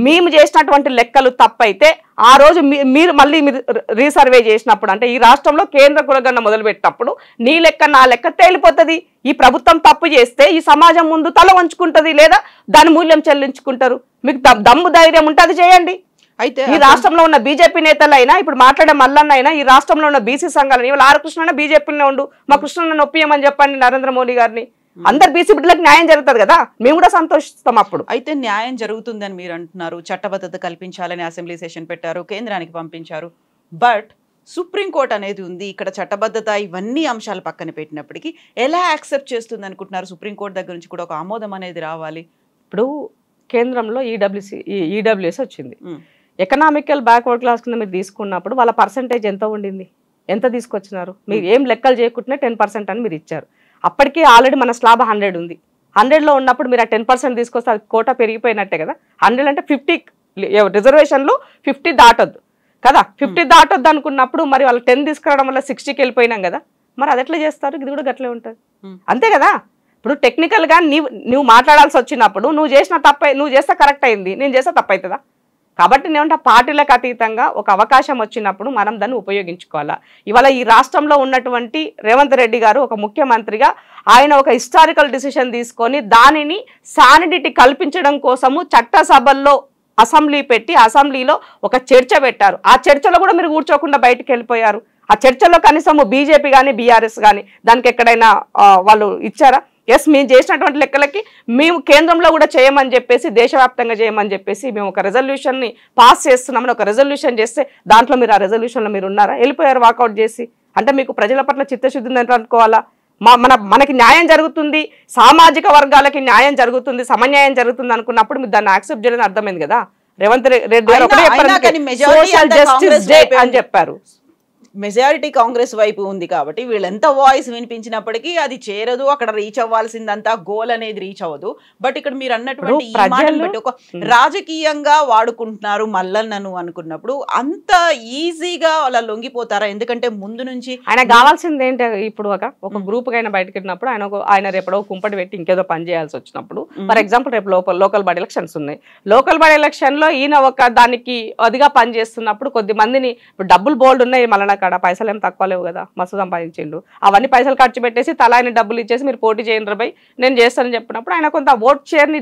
మేము చేసినటువంటి లెక్కలు తప్పైతే ఆ రోజు మీరు రీసర్వే చేసినప్పుడు, అంటే ఈ రాష్ట్రంలో కేంద్ర కులగణన మొదలుపెట్టినప్పుడు నీ లెక్క నా లెక్క తేలిపోతుంది. ఈ ప్రభుత్వం తప్పు చేస్తే ఈ సమాజం ముందు తల వంచుకుంటుంది, లేదా దాని మూల్యం చెల్లించుకుంటారు. మీకు దమ్ము ధైర్యం ఉంటే అది చేయండి. అయితే ఈ రాష్ట్రంలో ఉన్న బీజేపీ నేతలైనా, ఇప్పుడు మాట్లాడే మల్లన్న అయినా, ఈ రాష్ట్రంలో ఉన్న బీసీ సంఘాలని, ఇవాళ ఆర్ కృష్ణ బీజేపీలోనే ఉండు, మా కృష్ణ ఒప్పియమని చెప్పండి నరేంద్ర మోడీ గారిని. అందరు బీసీ బిడ్డలకు న్యాయం జరుగుతుంది కదా, మేము కూడా సంతోషిస్తాం. అప్పుడు అయితే న్యాయం జరుగుతుందని మీరు అంటున్నారు, చట్టబద్ధత కల్పించాలని అసెంబ్లీ సెషన్ పెట్టారు, కేంద్రానికి పంపించారు. బట్ సుప్రీంకోర్టు అనేది ఉంది ఇక్కడ. చట్టబద్ధత ఇవన్నీ అంశాలు పక్కన పెట్టినప్పటికీ ఎలా యాక్సెప్ట్ చేస్తుంది అనుకుంటున్నారు? సుప్రీంకోర్టు దగ్గర నుంచి కూడా ఒక ఆమోదం అనేది రావాలి. ఇప్పుడు కేంద్రంలో ఈడబ్ల్యూఎస్ వచ్చింది. ఎకనామికల్ బ్యాక్వర్డ్ క్లాస్ కింద మీరు తీసుకున్నప్పుడు వాళ్ళ పర్సంటేజ్ ఎంత ఉండింది, ఎంత తీసుకొచ్చినారు? మీరు ఏం లెక్కలు చేయకుండానే 10% అని మీరు ఇచ్చారు. అప్పటికే ఆల్రెడీ మన స్లాబ్ 100 ఉంది. 100లో ఉన్నప్పుడు మీరు ఆ 10% తీసుకొస్తే అది కోటా పెరిగిపోయినట్టే కదా. 100 అంటే 50 రిజర్వేషన్లు 50 దాటొద్దు కదా. 50 దాటొద్దు అనుకున్నప్పుడు మరి వాళ్ళు 10 తీసుకురావడం వల్ల 60కి వెళ్ళిపోయినాం కదా. మరి అది ఎట్లా చేస్తారు? ఇది కూడా గట్లే ఉంటుంది, అంతే కదా. ఇప్పుడు టెక్నికల్గా నువ్వు మాట్లాడాల్సి వచ్చినప్పుడు నువ్వు చేస్తే కరెక్ట్ అయింది, నేను చేస్తే తప్పవుతుందా? కాబట్టి నేనంటే పార్టీలకు అతీతంగా ఒక అవకాశం వచ్చినప్పుడు మనం దాన్ని ఉపయోగించుకోవాలా. ఇవాళ ఈ రాష్ట్రంలో ఉన్నటువంటి రేవంత్ రెడ్డి గారు ఒక ముఖ్యమంత్రిగా ఆయన ఒక హిస్టారికల్ డిసిషన్ తీసుకొని దానిని శానిటీ కల్పించడం కోసము చట్టసభల్లో అసెంబ్లీ పెట్టి అసెంబ్లీలో ఒక చర్చ పెట్టారు. ఆ చర్చలో కూడా మీరు కూర్చోకుండా బయటకు వెళ్ళిపోయారు. ఆ చర్చలో కనీసం బీజేపీ కానీ బీఆర్ఎస్ కానీ దానికి ఎక్కడైనా వాళ్ళు ఇచ్చారా? ఎస్, మేము చేసినటువంటి లెక్కలకి మేము కేంద్రంలో కూడా చేయమని చెప్పేసి, దేశవ్యాప్తంగా చేయమని చెప్పేసి మేము ఒక రెజల్యూషన్ని పాస్ చేస్తున్నామని ఒక రెజల్యూషన్ చేస్తే దాంట్లో మీరు ఆ రెజల్యూషన్లో మీరు ఉన్నారా? వెళ్ళిపోయారు వాకౌట్ చేసి. అంటే మీకు ప్రజల పట్ల చిత్తశుద్ధి ఉందని అనుకోవాలా? మనకి న్యాయం జరుగుతుంది, సామాజిక వర్గాలకి న్యాయం జరుగుతుంది, సమన్యాయం జరుగుతుంది అనుకున్నప్పుడు మీరు దాన్ని యాక్సెప్ట్ చేయడానికి అర్థమైంది కదా. రేవంత్ రెడ్డి గారు సోషల్ జస్టిస్ డే అని చెప్పారు. మెజారిటీ కాంగ్రెస్ వైపు ఉంది కాబట్టి వీళ్ళు ఎంత వాయిస్ వినిపించినప్పటికీ అది చేరదు, అక్కడ రీచ్ అవ్వాల్సిందంతా గోల్ అనేది రీచ్ అవ్వదు. బట్ ఇక్కడ మీరు అన్నటువంటి ఈ మాటను బట్టి ఒక రాజకీయంగా వాడుకుంటున్నారు మల్లన్నను అనుకున్నప్పుడు అంత ఈజీగా అలా లొంగిపోతారా? ఎందుకంటే ముందు నుంచి ఆయన కావాల్సింది ఏంటి? ఇప్పుడు ఒక గ్రూప్ అయినా బయటకు వెళ్ళినప్పుడు ఆయన రేపడో కుంపటి పెట్టి ఇంకేదో పని చేయాల్సి వచ్చినప్పుడు, ఫర్ ఎగ్జాంపుల్ రేపు లోకల్ బాడీ ఎలక్షన్స్ ఉన్నాయి. లోకల్ బాడీ ఎలక్షన్ లో ఈయన ఒక దానికి అదిగా పని చేస్తున్నప్పుడు కొద్ది మందిని, ఇప్పుడు డబ్బులు బోల్డ్ ఉన్నాయి మళ్ళీ కాడ, పైసలు ఏం తక్కువ లేవు కదా, మస్తు సంపాదించిండు. అవన్నీ పైసలు ఖర్చు పెట్టేసి తలా ఆయన డబ్బులు ఇచ్చేసి మీరు పోటీ చేయండి రబాయ్ నేను చేస్తానని చెప్పినప్పుడు ఆయన కొంత ఓట్ షేర్ ని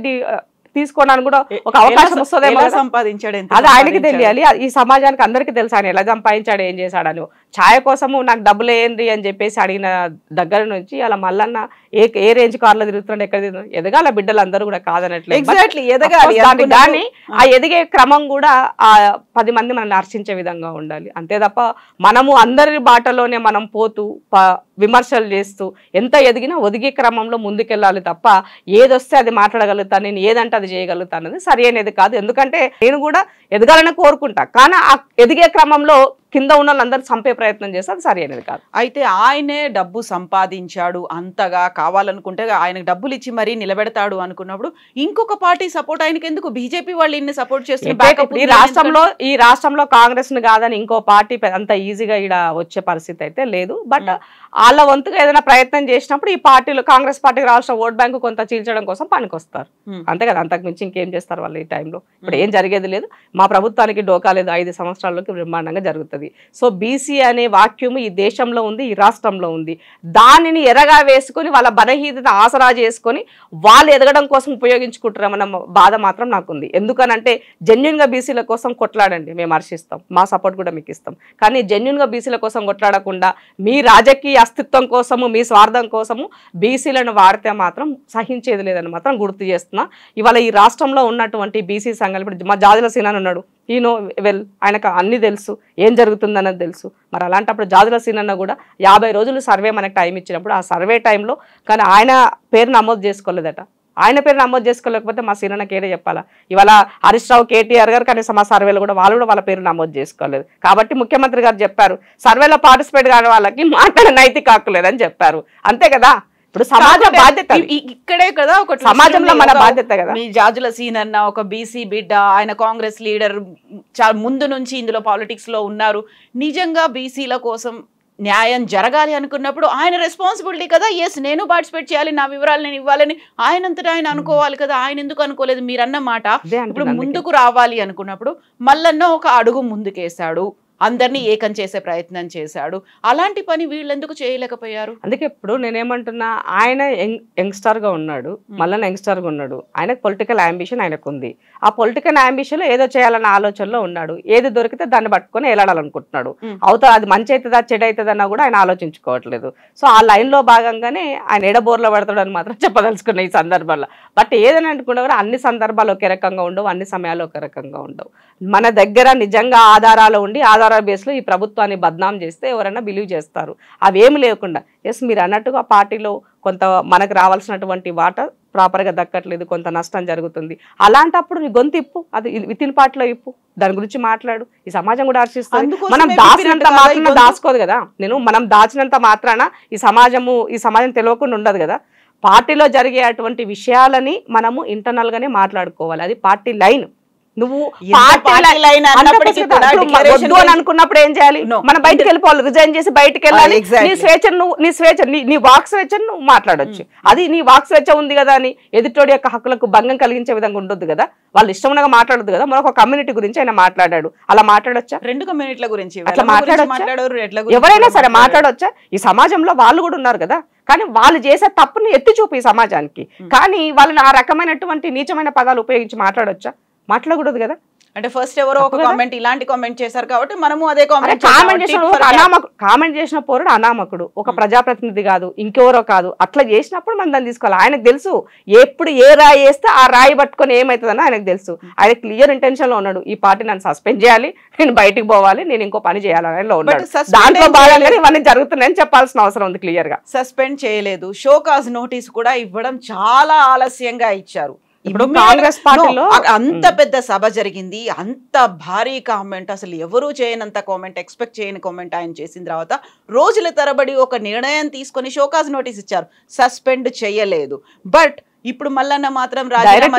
తీసుకోవడానికి కూడా ఒక అవకాశం వస్తుందేమో. సంపాదించాడు అది ఆయనకి తెలియాలి, ఈ సమాజానికి అందరికీ తెలుసు ఆయన ఎలా సంపాదించాడు, ఏం చేశాడని. ఛాయ కోసము నాకు డబ్బులు ఏంది అని చెప్పేసి అడిగిన దగ్గర నుంచి అలా మల్లన్న ఏ రేంజ్ కార్లో తిరుగుతున్నాడు, ఎక్కడ తిరుగుతున్నాడు, ఎదగాల బిడ్డలు అందరూ కూడా కాదనట్లేదు. కానీ ఆ ఎదిగే క్రమం కూడా ఆ 10 మంది మనం హర్షించే విధంగా ఉండాలి, అంతే తప్ప మనము అందరి బాటలోనే మనం పోతూ విమర్శలు చేస్తూ ఎంత ఎదిగినా ఒదిగే క్రమంలో ముందుకెళ్ళాలి తప్ప ఏదొస్తే అది మాట్లాడగలుగుతాను, నేను ఏదంటే అది చేయగలుగుతాను అనేది సరి అనేది కాదు. ఎందుకంటే నేను కూడా ఎదగాలని కోరుకుంటా, కానీ ఆ ఎదిగే క్రమంలో కింద ఉన్న వాళ్ళందరూ చంపే ప్రయత్నం చేస్తే అది సరి అనేది కాదు. అయితే ఆయనే డబ్బు సంపాదించాడు అంతగా, కావాలనుకుంటే ఆయనకు డబ్బులు ఇచ్చి మరీ నిలబెడతాడు అనుకున్నప్పుడు ఇంకొక పార్టీ సపోర్ట్ ఆయనకి ఎందుకు? బీజేపీ వాళ్ళు ఇన్ని సపోర్ట్ చేస్తున్నారు. ఈ రాష్ట్రంలో కాంగ్రెస్ ని కాదని ఇంకో పార్టీ అంత ఈజీగా ఇక్కడ వచ్చే పరిస్థితి అయితే లేదు. బట్ వాళ్ళ వంతుగా ఏదైనా ప్రయత్నం చేసినప్పుడు ఈ పార్టీలు, కాంగ్రెస్ పార్టీకి రాష్ట్ర ఓట్ బ్యాంకు కొంత చీల్చడం కోసం పనికొస్తారు, అంతే కదా. అంతకు మించి ఇంకేం చేస్తారు వాళ్ళు ఈ టైంలో? ఇప్పుడు ఏం జరిగేది లేదు, మా ప్రభుత్వానికి డోకా లేదు, 5 సంవత్సరాల్లోకి బ్రహ్మాండంగా జరుగుతుంది. సో బీసీ అనే వాక్యం ఈ దేశంలో ఉంది, ఈ రాష్ట్రంలో ఉంది. దానిని ఎరగా వేసుకొని వాళ్ళ బలహీనత ఆసరా చేసుకొని వాళ్ళు ఎదగడం కోసం ఉపయోగించుకుంటారన్న బాధ మాత్రం నాకుంది. ఎందుకనంటే జెన్యున్గా బీసీల కోసం కొట్లాడండి, మేము హర్షిస్తాం, మా సపోర్ట్ కూడా మీకు ఇస్తాం. కానీ జెన్యున్గా బీసీల కోసం కొట్లాడకుండా మీ రాజకీయ అస్తిత్వం కోసము, మీ స్వార్థం కోసము బీసీలను వాడితే మాత్రం సహించేది లేదని మాత్రం గుర్తు చేస్తున్నా. ఇవాళ ఈ రాష్ట్రంలో ఉన్నటువంటి బీసీ సంఘాలు, ఇప్పుడు మా జాజుల సీనాని ఉన్నాడు, ఈనో వెల్, ఆయనకు అన్ని తెలుసు, ఏం జరుగుతుందన్నది తెలుసు. మరి అలాంటప్పుడు జాజుల సీనన్న కూడా 50 రోజులు సర్వే మనకు టైం ఇచ్చినప్పుడు ఆ సర్వే టైంలో కానీ ఆయన పేరు నమోదు చేసుకోలేదట. ఆయన పేరు నమోదు చేసుకోలేకపోతే మా సీనన్నకి ఏదో చెప్పాలా? ఇవాళ హరీష్ రావు, కేటీఆర్ గారు కనీసం మా సర్వేలో కూడా వాళ్ళ పేరు నమోదు చేసుకోలేదు. కాబట్టి ముఖ్యమంత్రి గారు చెప్పారు సర్వేలో పార్టిసిపేట్ కాని వాళ్ళకి మాట్లాడే నైతిక హక్కు లేదని చెప్పారు. అంతే కదా. ఇప్పుడు సమాజ బాధ్యత ఇక్కడే కదా, ఒక సమాజంలో మన బాధ్యత కదా. మీ జాజుల సీనన్న ఒక బీసీ బిడ్డ, ఆయన కాంగ్రెస్ లీడర్, చాలా ముందు నుంచి ఇందులో పాలిటిక్స్ లో ఉన్నారు. నిజంగా బీసీల కోసం న్యాయం జరగాలి అనుకున్నప్పుడు ఆయన రెస్పాన్సిబిలిటీ కదా. ఎస్, నేను పార్టిసిపేట్ చేయాలి, నా వివరాలు నేను ఇవ్వాలని ఆయనంతటా ఆయన అనుకోవాలి కదా. ఆయన ఎందుకు అనుకోలేదు? మీరు అన్నమాట ఇప్పుడు ముందుకు రావాలి అనుకున్నప్పుడు మల్లన్న ఒక అడుగు ముందుకేశాడు, అందరినీ ఏకం చేసే ప్రయత్నం చేశాడు. అలాంటి పని వీళ్ళు ఎందుకు చేయలేకపోయారు? అందుకే ఇప్పుడు నేనేమంటున్నా, ఆయన యంగ్స్టర్ గా ఉన్నాడు, మళ్ళీ యంగ్స్టర్ గా ఉన్నాడు. ఆయనకు పొలిటికల్ అంబిషన్ ఆయనకు ఉంది. ఆ పొలిటికల్ అంబిషన్ లో ఏదో చేయాలన్న ఆలోచనలో ఉన్నాడు. ఏది దొరికితే దాన్ని పట్టుకొని వెళ్ళాలనుకుంటున్నాడు. అవుతా అది మంచి అవుతుందా చెడు అవుతుందన్నా కూడా ఆయన ఆలోచించుకోవట్లేదు. సో ఆ లైన్ లో భాగంగానే ఆయన ఎడబోర్లో పడతాడని మాత్రం చెప్పదలుచుకున్న ఈ సందర్భంలో. బట్ ఏదని అనుకున్నా కూడా అన్ని సందర్భాలు ఒకే రకంగా ఉండవు, అన్ని సమయాలు ఒకే రకంగా ఉండవు. మన దగ్గర నిజంగా ఆధారాలు ఉండి ఆధార బేస్లో ఈ ప్రభుత్వాన్ని బద్నాం చేస్తే ఎవరైనా బిలీవ్ చేస్తారు. అవేమి లేకుండా ఎస్ మీరు అన్నట్టుగా పార్టీలో కొంత మనకు రావాల్సినటువంటి వాటా ప్రాపర్గా దక్కట్లేదు, కొంత నష్టం జరుగుతుంది. అలాంటప్పుడు నీ గొంతు ఇప్పు, అది వితిన్ పార్టీలో ఇప్పు, దాని గురించి మాట్లాడు. ఈ సమాజం కూడా హర్షిస్తుంది. మనం దాచినంత మాత్రాన దాచుకోదు కదా. మనం దాచినంత మాత్రాన ఈ సమాజం తెలియకుండా ఉండదు కదా. పార్టీలో జరిగేటువంటి విషయాలని మనము ఇంటర్నల్ గానే మాట్లాడుకోవాలి. అది పార్టీ లైన్. నువ్వు అనుకున్నప్పుడు ఏం చేయాలి? మనం బయటకు వెళ్ళిపోవాలి, రిజైన్ చేసి బయటకు వెళ్ళాలి. నీ వాక్ స్వేచ్ఛను నువ్వు మాట్లాడొచ్చు. అది నీ వాక్ స్వేచ్ఛ ఉంది కదా అని ఎదుటోడి యొక్క హక్కులకు భంగం కలిగించే విధంగా ఉండొద్దు కదా. వాళ్ళు ఇష్టంగా మాట్లాడదు కదా. మరొక కమ్యూనిటీ గురించి ఆయన మాట్లాడాడు, అలా మాట్లాడొచ్చా? 2 కమ్యూనిటీల గురించి అట్లా మాట్లాడొచ్చా? ఎవరైనా సరే మాట్లాడొచ్చా? ఈ సమాజంలో వాళ్ళు కూడా ఉన్నారు కదా. కానీ వాళ్ళు చేసే తప్పుని ఎత్తి చూపు ఈ సమాజానికి. కానీ వాళ్ళని ఆ రకమైనటువంటి నీచమైన పదాలు ఉపయోగించి మాట్లాడొచ్చా? మాట్లాడకూడదు కదా. అంటే ఫస్ట్ ఎవరో ఒక కామెంట్ ఇలాంటి కామెంట్ చేశారు కాబట్టి మనము అదే కామెంట్ కామెంట్ చేసిన పౌరుడు అనామకుడు, ఒక ప్రజాప్రతినిధి కాదు, ఇంకెవరో కాదు. అట్లా చేసినప్పుడు మనం దాన్ని తీసుకోవాలి. ఆయనకు తెలుసు ఎప్పుడు ఏ రాయి వేస్తే ఆ రాయి పట్టుకొని ఏమవుతుందని ఆయనకు తెలుసు. ఆయన క్లియర్ ఇంటెన్షన్ లో ఉన్నాడు, ఈ పార్టీ నన్ను సస్పెండ్ చేయాలి, నేను బయటికి పోవాలి, నేను ఇంకో పని చేయాలని ఉన్నాడు. దాంట్లో భాగంగా ఇవన్నీ జరుగుతున్నాయని చెప్పాల్సిన అవసరం ఉంది. క్లియర్ గా సస్పెండ్ చేయలేదు, షోకాజ్ నోటీస్ కూడా ఇవ్వడం చాలా ఆలస్యంగా ఇచ్చారు. ఇప్పుడు కాంగ్రెస్ పార్టీలో అంత పెద్ద సభ జరిగింది, అంత భారీ కామెంట్, అసలు ఎవరు చేయనంత కామెంట్, ఎక్స్పెక్ట్ చేయని కామెంట్ ఆయన చేసిన తర్వాత రోజుల తరబడి ఒక నిర్ణయం తీసుకొని షోకాజ్ నోటీస్ ఇచ్చారు, సస్పెండ్ చేయలేదు. బట్ ఇప్పుడు మల్లన్న మాత్రం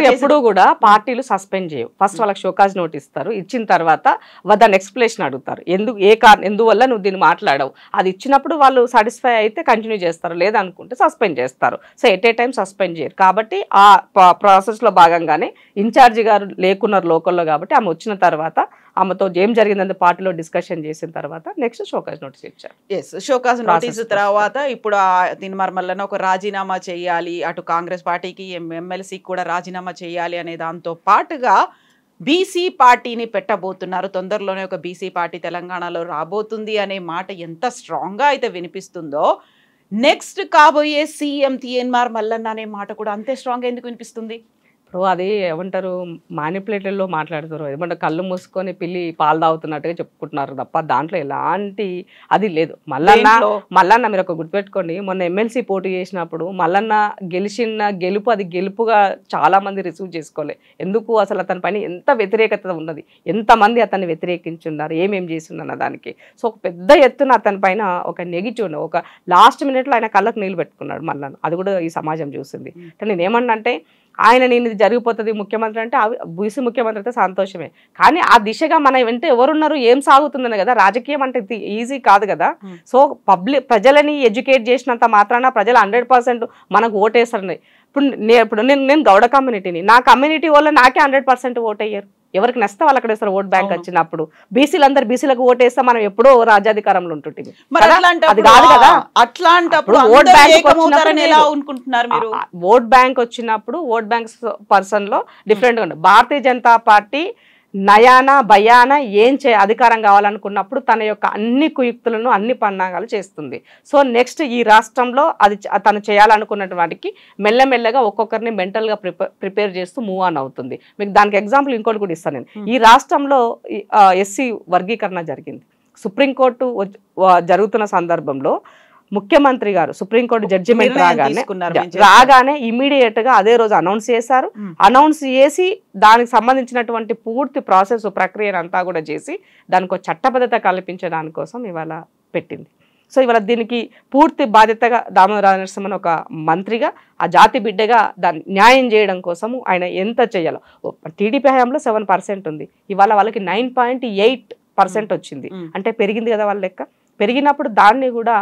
ఎప్పుడు కూడా పార్టీలు సస్పెండ్ చేయవు. ఫస్ట్ వాళ్ళకి షోకాజ్ నోటీస్ ఇస్తారు, ఇచ్చిన తర్వాత దాని ఎక్స్ప్లెనేషన్ అడుగుతారు. ఎందువల్ల నువ్వు దీన్ని మాట్లాడవు. అది ఇచ్చినప్పుడు వాళ్ళు సాటిస్ఫై అయితే కంటిన్యూ చేస్తారు, లేదనుకుంటే సస్పెండ్ చేస్తారు. So at a time suspend చేయరు. కాబట్టి ఆ ప్రాసెస్ లో భాగంగానే ఇన్ఛార్జి గారు లేకున్నారు లోకల్లో, కాబట్టి ఆమె వచ్చిన తర్వాత ఆమెతో ఏం జరిగిందని పార్టీలో డిస్కషన్ చేసిన తర్వాత నెక్స్ట్ షోకాజ్ నోటీస్ ఇచ్చారు. షోకాజ్ నోటీస్ తర్వాత ఇప్పుడు తిన్మార్ మల్లన్న ఒక రాజీనామా చేయాలి, అటు కాంగ్రెస్ పార్టీకి ఎమ్మెల్సీకి కూడా రాజీనామా చేయాలి అనే దాంతో పాటుగా బీసీ పార్టీని పెట్టబోతున్నారు. తొందరలోనే ఒక బీసీ పార్టీ తెలంగాణలో రాబోతుంది అనే మాట ఎంత స్ట్రాంగ్గా అయితే వినిపిస్తుందో, నెక్స్ట్ కాబోయే సీఎం తిన్మార్ మల్లన్న అనే మాట కూడా అంతే స్ట్రాంగ్గా ఎందుకు వినిపిస్తుంది? ఇప్పుడు అది ఏమంటారు, మానిపులేటర్లో మాట్లాడుతారు, ఏమంటారు కళ్ళు మూసుకొని పిల్లి పాలు తాగుతున్నట్టుగా చెప్పుకుంటున్నారు తప్ప దాంట్లో ఎలాంటి అది లేదు. మల్లన్న మీరు ఒక గుర్తుపెట్టుకోండి, మొన్న ఎమ్మెల్సీ పోటీ చేసినప్పుడు మల్లన్న గెలిచిన గెలుపు అది గెలుపుగా చాలా మంది రిసీవ్ చేసుకోలే. ఎందుకు? అసలు అతని పైన ఎంత వ్యతిరేకత ఉన్నది, ఎంతమంది అతన్ని వ్యతిరేకించున్నారు, ఏమేం చేసిందన్న దానికి. సో ఒక పెద్ద ఎత్తున అతని పైన ఒక నెగిటివ్, ఒక లాస్ట్ మినిట్లో ఆయన కళ్ళకు నీళ్ళు పెట్టుకున్నాడు మల్లన్న. అది కూడా ఈ సమాజం చూసింది. అంటే నేనేమన్నా అంటే ఆయన నేను ఇది జరిగిపోతుంది ముఖ్యమంత్రి అంటే బీసీ ముఖ్యమంత్రి అయితే సంతోషమే, కానీ ఆ దిశగా మన వెంట ఎవరున్నారు, ఏం సాగుతుందని కదా. రాజకీయం అంటే ఈజీ కాదు కదా. సో ప్రజలని ఎడ్యుకేట్ చేసినంత మాత్రాన ప్రజలు 100% మనకు ఓటేస్తారు. ఇప్పుడు నేను గౌడ కమ్యూనిటీని, నా కమ్యూనిటీ వల్ల నాకే 100% ఓటయ్యారు. ఎవరికి నచ్చితే వాళ్ళకి వేస్తారు ఓట్ బ్యాంక్ వచ్చినప్పుడు. బీసీలందరూ బీసీలకు ఓటేస్తే మనం ఎప్పుడో రాజ్యాధికారంలో ఉంటుంటుంది. అది కాదు కదా. అట్లాంటప్పుడు ఓట్ బ్యాంక్ వచ్చినప్పుడు ఓట్ బ్యాంక్ పర్సన్ లో డిఫరెంట్ గా ఉంటుంది. భారతీయ జనతా పార్టీ నయాన భయాన అధికారం కావాలనుకున్నప్పుడు తన యొక్క అన్ని కుయుక్తులను అన్ని పన్నాగాలు చేస్తుంది. సో నెక్స్ట్ ఈ రాష్ట్రంలో అది తను చేయాలనుకున్న వాటికి మెల్లమెల్లగా ఒక్కొక్కరిని మెంటల్గా ప్రిపేర్ చేస్తూ మూవ్ ఆన్ అవుతుంది. మీకు దానికి ఎగ్జాంపుల్ ఇంకోటి కూడా ఇస్తాను నేను. ఈ రాష్ట్రంలో ఎస్సీ వర్గీకరణ జరిగింది. సుప్రీంకోర్టు జరుగుతున్న సందర్భంలో ముఖ్యమంత్రి గారు సుప్రీంకోర్టు జడ్జిమెంట్ రాగానే ఇమీడియట్ గా అదే రోజు అనౌన్స్ చేశారు. అనౌన్స్ చేసి దానికి సంబంధించినటువంటి పూర్తి ప్రాసెస్ ప్రక్రియను అంతా కూడా చేసి దానికి చట్టబద్ధత కల్పించడానికి కోసం ఇవాళ పెట్టింది. సో ఇవాళ దీనికి పూర్తి బాధ్యతగా దామోదర రాజనరసింహన్ ఒక మంత్రిగా ఆ జాతి బిడ్డగా దాన్ని న్యాయం చేయడం కోసము ఆయన ఎంత చేయాలో. టీడీపీ హయాంలో 7% ఉంది, ఇవాళ వాళ్ళకి 9.8% వచ్చింది. అంటే పెరిగింది కదా వాళ్ళ లెక్క. పెరిగినప్పుడు దాన్ని కూడా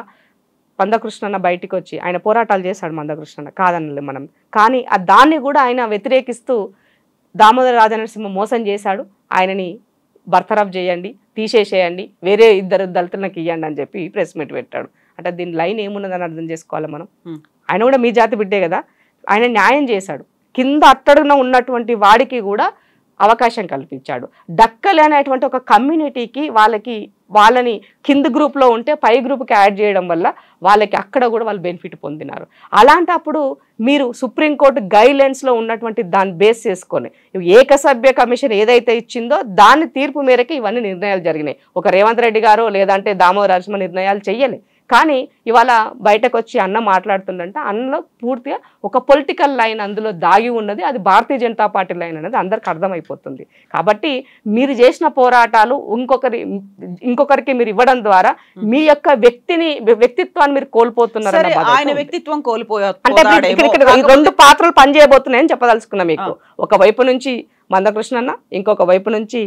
మందకృష్ణన్న బయటికి వచ్చి ఆయన పోరాటాలు చేశాడు. మందకృష్ణన్న కాదనలే మనం, కానీ దాన్ని కూడా ఆయన వ్యతిరేకిస్తూ దామోదర రాజనరసింహ మోసం చేశాడు, ఆయనని బర్తరఫ్ చేయండి, తీసేసేయండి, వేరే 2 దళితులకు ఇవ్వండి అని చెప్పి ప్రెస్ మీట్ పెట్టాడు. అంటే దీని లైన్ ఏమున్నదని అర్థం చేసుకోవాలి మనం. ఆయన కూడా మీ జాతి బిడ్డే కదా, ఆయన న్యాయం చేశాడు. కింద అట్టడుగున ఉన్నటువంటి వాడికి కూడా అవకాశం కల్పించాడు. డక్కలి అనేటువంటి ఒక కమ్యూనిటీకి వాళ్ళని కింద గ్రూప్లో ఉంటే పై గ్రూప్కి యాడ్ చేయడం వల్ల వాళ్ళకి అక్కడ కూడా వాళ్ళు బెనిఫిట్ పొందినారు. అలాంటప్పుడు మీరు సుప్రీంకోర్టు గైడ్లైన్స్లో ఉన్నటువంటి దాన్ని బేస్ చేసుకొని ఏకసభ్య కమిషన్ ఏదైతే ఇచ్చిందో దాని తీర్పు మేరకు ఇవన్నీ నిర్ణయాలు జరిగినాయి. ఒక రేవంత్ రెడ్డి గారు లేదంటే దామోదర రాజనరసింహ నిర్ణయాలు చెయ్యలే. కానీ ఇవాళ బయటకు వచ్చి అన్న మాట్లాడుతుందంటే అన్నలో పూర్తిగా ఒక పొలిటికల్ లైన్ అందులో దాగి ఉన్నది, అది భారతీయ జనతా పార్టీ లైన్ అనేది అందరికి అర్థమైపోతుంది. కాబట్టి మీరు చేసిన పోరాటాలు ఇంకొకరికి మీరు ఇవ్వడం ద్వారా మీ యొక్క వ్యక్తిత్వాన్ని మీరు కోల్పోతున్నారు. ఆయన వ్యక్తిత్వం కోల్పోయారు అంటే 2 పాత్రలు పనిచేయబోతున్నాయని చెప్పదలుచుకున్నా మీకు. ఒకవైపు నుంచి మందకృష్ణన్న, ఇంకొక వైపు నుంచి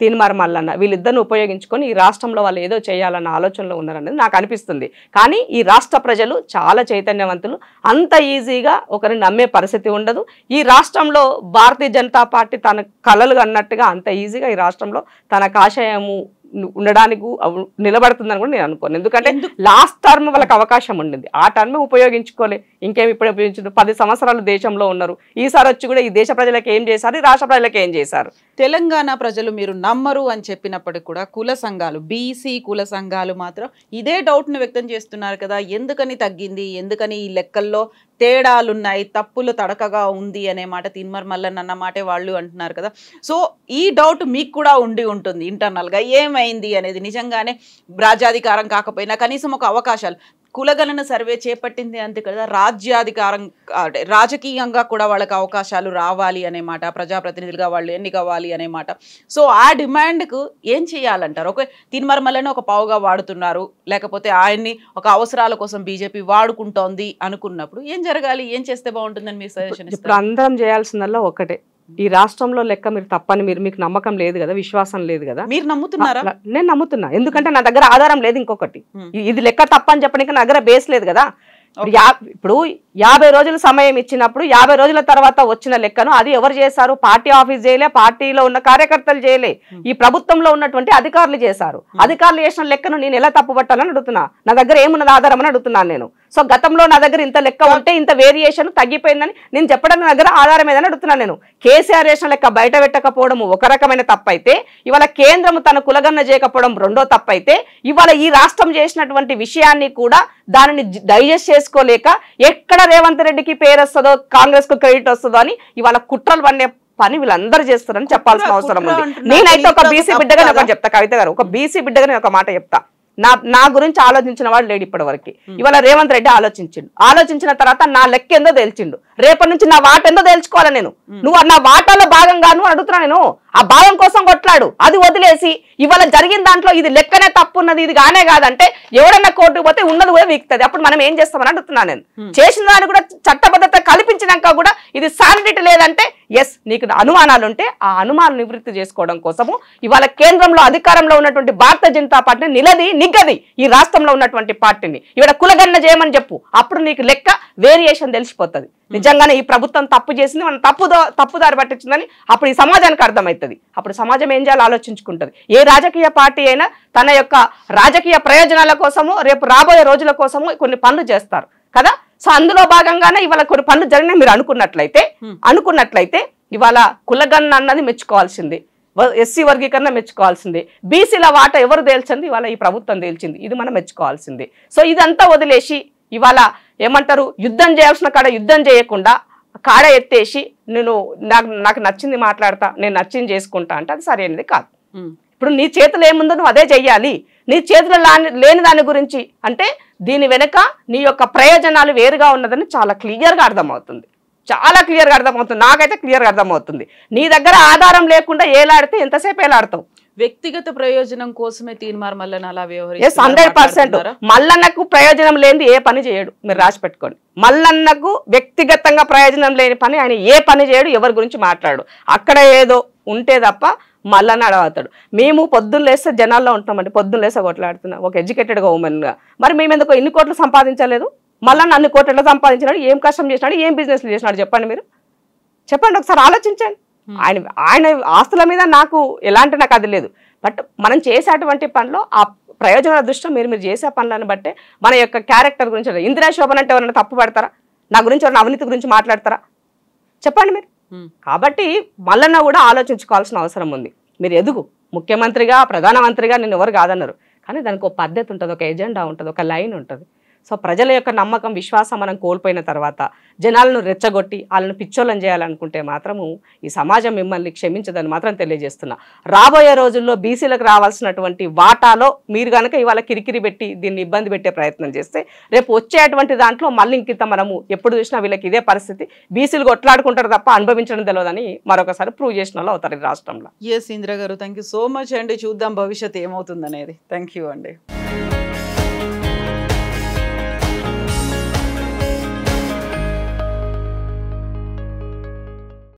తీన్మార్ మల్లన్న, వీళ్ళిద్దరిని ఉపయోగించుకొని ఈ రాష్ట్రంలో వాళ్ళు ఏదో చేయాలన్న ఆలోచనలో ఉన్నారనేది నాకు అనిపిస్తుంది. కానీ ఈ రాష్ట్ర ప్రజలు చాలా చైతన్యవంతులు, అంత ఈజీగా ఒకరిని నమ్మే పరిస్థితి ఉండదు. ఈ రాష్ట్రంలో భారతీయ జనతా పార్టీ తన కలలు అన్నట్టుగా అంత ఈజీగా ఈ రాష్ట్రంలో తన కాషాయము ఉండడానికి నిలబడుతుందని కూడా నేను అనుకోను. ఎందుకంటే లాస్ట్ టర్మ్ వాళ్ళకి అవకాశం ఉండింది, ఆ టర్మ్ ఉపయోగించుకోలే. ఇంకేమి ఇప్పుడు ఉపయోగించారు? 10 సంవత్సరాలు దేశంలో ఉన్నారు. ఈసారి వచ్చి కూడా ఈ దేశ ప్రజలకు ఏం చేశారు, ఈ రాష్ట్ర ప్రజలకు ఏం చేశారు? తెలంగాణ ప్రజలు మీరు నమ్మరు అని చెప్పినప్పటికీ కూడా కుల సంఘాలు, బీసీ కుల సంఘాలు మాత్రం ఇదే డౌట్ను వ్యక్తం చేస్తున్నారు కదా, ఎందుకని తగ్గింది, ఎందుకని ఈ లెక్కల్లో తేడాలున్నాయి, తప్పులు తడకగా ఉంది అనే మాట తీన్మార్ మల్లన్న అన్న మాటే వాళ్ళు అంటున్నారు కదా. సో ఈ డౌట్ మీకు కూడా ఉండి ఉంటుంది ఇంటర్నల్గా, ఏమైంది అనేది. నిజంగానే రాజ్యాధికారం కాకపోయినా కనీసం ఒక అవకాశాలు, కులగణన సర్వే చేపట్టింది అంతే కదా, రాజ్యాధికారం రాజకీయంగా కూడా వాళ్ళకి అవకాశాలు రావాలి అనే మాట, ప్రజాప్రతినిధులుగా వాళ్ళు ఎన్నికవ్వాలి అనే మాట. సో ఆ డిమాండ్కు ఏం చేయాలంటారు? ఒక తీన్మార్ మల్లన్న ఒక పావుగా వాడుతున్నారు, లేకపోతే ఆయన్ని ఒక అవసరాల కోసం బీజేపీ వాడుకుంటోంది అనుకున్నప్పుడు ఏం జరగాలి, ఏం చేస్తే బాగుంటుందని మీ సజెషన్? ఇప్పుడు అందరం చేయాల్సిందల్లా ఒకటే, ఈ రాష్ట్రంలో లెక్క మీరు తప్పని మీకు నమ్మకం లేదు కదా, విశ్వాసం లేదు కదా. మీరు నమ్ముతున్నారా? నేను నమ్ముతున్నా, ఎందుకంటే నా దగ్గర ఆధారం లేదు. ఇంకొకటి, ఇది లెక్క తప్పని చెప్పడానికి నా దగ్గర బేస్ లేదు కదా. ఇప్పుడు 50 రోజుల సమయం ఇచ్చినప్పుడు 50 రోజుల తర్వాత వచ్చిన లెక్కను అది ఎవరు చేశారు? పార్టీ ఆఫీస్ చేయలే, పార్టీలో ఉన్న కార్యకర్తలు చేయలే, ఈ ప్రభుత్వంలో ఉన్నటువంటి అధికారులు చేశారు. అధికారులు చేసిన లెక్కను నేను ఎలా తప్పుపట్టాలని అడుగుతున్నా. నా దగ్గర ఏమున్నది ఆధారం అని అడుగుతున్నాను నేను. సో గతంలో నా దగ్గర ఇంత లెక్క ఉంటే ఇంత వేరియేషన్ తగ్గిపోయిందని నేను చెప్పడానికి నా దగ్గర ఆధారం ఏదని అడుగుతున్నాను నేను. కేసీఆర్ చేసిన లెక్క బయట పెట్టకపోవడం ఒక రకమైన తప్పైతే, ఇవాళ కేంద్రం తన కులగన్న చేయకపోవడం రెండో తప్పైతే, ఇవాళ ఈ రాష్ట్రం చేసినటువంటి విషయాన్ని కూడా దానిని డైజెస్ట్ చేసుకోలేక ఎక్కడ రేవంత్ రెడ్డికి పేరు వస్తుందో, కాంగ్రెస్ కు క్రెడిట్ వస్తుందో అని ఇవాళ కుట్రలు పన్నే పని వీళ్ళందరూ చేస్తారని చెప్పాల్సిన అవసరం ఉంది. నేనైతే ఒక బీసీ బిడ్డగా నేను చెప్తా, కవిత గారు, ఒక బీసీ బిడ్డగా నేను ఒక మాట చెప్తా. నా గురించి ఆలోచించిన వాడు లేడు ఇప్పటి వరకు. ఇవాళ రేవంత్ రెడ్డి ఆలోచించిన తర్వాత నా లెక్క ఏందో తేల్చిండు. రేపటి నుంచి నా వాట ఏందో తేల్చుకోవాలి నేను. నువ్వు నా వాటాలో భాగంగా నువ్వు అడుగుతున్నా నేను. ఆ భాగం కోసం కొట్లాడు, అది వదిలేసి ఇవాళ జరిగిన దాంట్లో ఇది లెక్కనే తప్పున్నది, ఇది కానే కాదంటే ఎవడన్నా కోర్టుకు పోతే ఉన్నది కూడా వీక్తుంది. అప్పుడు మనం ఏం చేస్తామని అడుగుతున్నా నేను. చేసిన దాన్ని కూడా చట్టబద్ధత కల్పించినాక కూడా ఇది సాలిడిటీ లేదంటే, ఎస్ నీకు అనుమానాలు ఉంటే ఆ అనుమానాలు నివృత్తి చేసుకోవడం కోసము ఇవాళ కేంద్రంలో అధికారంలో ఉన్నటువంటి భారతీయ జనతా పార్టీని నిగ్గది ఈ రాష్ట్రంలో ఉన్నటువంటి పార్టీని ఇవాళ కులగన్న చేయమని చెప్పు. అప్పుడు నీకు లెక్క వేరియేషన్ తెలిసిపోతుంది. నిజంగానే ఈ ప్రభుత్వం తప్పు చేసింది, మనం తప్పుదారి పట్టించిందని అప్పుడు ఈ సమాజానికి అర్థమవుతుంది. అప్పుడు సమాజం ఏం చేయాలో ఆలోచించుకుంటుంది. ఏ రాజకీయ పార్టీ అయినా తన యొక్క రాజకీయ ప్రయోజనాల కోసము రేపు రాబోయే రోజుల కోసము కొన్ని పనులు చేస్తారు కదా. సో అందులో భాగంగానే ఇవాళ కొన్ని పనులు జరిగినా మీరు అనుకున్నట్లయితే ఇవాళ కులగన్న అన్నది మెచ్చుకోవాల్సింది. ఎస్సీ వర్గీకరణ మెచ్చుకోవాల్సిందే. బీసీల వాటా ఎవరు తేల్చింది? ఇవాళ ఈ ప్రభుత్వం తేల్చింది. ఇది మనం మెచ్చుకోవాల్సిందే. సో ఇదంతా వదిలేసి ఇవాళ ఏమంటారు, యుద్ధం చేయాల్సిన కాడ యుద్ధం చేయకుండా కాడ ఎత్తేసి నాకు నచ్చింది మాట్లాడతా, నేను నచ్చింది చేసుకుంటా అంటే అది సరైనది కాదు. ఇప్పుడు నీ చేతిలో ఏముందో నువ్వు అదే చెయ్యాలి. నీ చేతిలో లేని దాని గురించి అంటే దీని వెనుక నీ యొక్క ప్రయోజనాలు వేరుగా ఉన్నదని చాలా క్లియర్గా అర్థమవుతుంది. నాకైతే క్లియర్గా అర్థమవుతుంది. నీ దగ్గర ఆధారం లేకుండా ఏలాడితే ఎంతసేపు ఏలాడతావు? వ్యక్తిగత ప్రయోజనం కోసమే తీన్మార్ మల్లన్న అలా 100%. మల్లన్నకు ప్రయోజనం లేనిది ఏ పని చేయడు. మీరు రాసి పెట్టుకోండి. మల్లన్నకు వ్యక్తిగతంగా ప్రయోజనం లేని పని ఆయన ఏ పని చేయడు, ఎవరి గురించి మాట్లాడు. అక్కడ ఏదో ఉంటే తప్ప మల్లన్న అడవుతాడు. మేము పొద్దున్న లేస్తే జనాల్లో ఉంటామండి, పొద్దున్న లేస్తే కొట్లాడుతున్నాం ఒక ఎడ్యుకేటెడ్గా ఉమెన్గా. మరి మేము ఎందుకో ఇన్ని కోట్లు సంపాదించలేదు? మల్లన్న అన్ని కోట్లు ఎట్లా సంపాదించినాడు? ఏం కష్టం చేసినాడు? ఏం బిజినెస్లు చేసినాడు? చెప్పండి. మీరు చెప్పండి ఒకసారి, ఆలోచించండి. ఆయన ఆస్తుల మీద నాకు అది లేదు. బట్ మనం చేసేటువంటి పనిలో ఆ ప్రయోజనాల దృష్ట్యా మీరు చేసే పనులను బట్టే మన యొక్క క్యారెక్టర్ గురించి. ఇందిరా శోభన్ అంటే ఎవరైనా తప్పు పడతారా? నా గురించి ఎవరైనా అవినీతి గురించి మాట్లాడతారా? చెప్పండి మీరు. కాబట్టి మల్లన్న కూడా ఆలోచించుకోవాల్సిన అవసరం ఉంది. మీరు ఎదుగు, ముఖ్యమంత్రిగా ప్రధానమంత్రిగా నేను ఎవరు కాదన్నారు, కానీ దానికి ఒక పద్ధతి ఉంటుంది, ఒక ఎజెండా ఉంటుంది, ఒక లైన్ ఉంటుంది. సో ప్రజల యొక్క నమ్మకం, విశ్వాసం మనం కోల్పోయిన తర్వాత జనాలను రెచ్చగొట్టి వాళ్ళని పిచ్చోళ్ళని చేయాలనుకుంటే మాత్రము ఈ సమాజం మిమ్మల్ని క్షమించదని మాత్రం తెలియజేస్తున్నా. రాబోయే రోజుల్లో బీసీలకు రావాల్సినటువంటి వాటాలో మీరు కనుక ఇవాళ కిరికిరి పెట్టి దీన్ని ఇబ్బంది పెట్టే ప్రయత్నం చేస్తే రేపు వచ్చేటువంటి దాంట్లో మళ్ళీ ఇంకింత మనము ఎప్పుడు చూసినా వీళ్ళకి ఇదే పరిస్థితి, బీసీలు కొట్లాడుకుంటారు తప్ప అనుభవించడం తెలియదని మరొకసారి ప్రూవ్ చేసిన వాళ్ళు అవుతారు ఈ రాష్ట్రంలో. ఎస్ ఇందిరా గారు, థ్యాంక్ యూ సో మచ్ అండి. చూద్దాం భవిష్యత్ ఏమవుతుందనేది. థ్యాంక్ యూ అండి.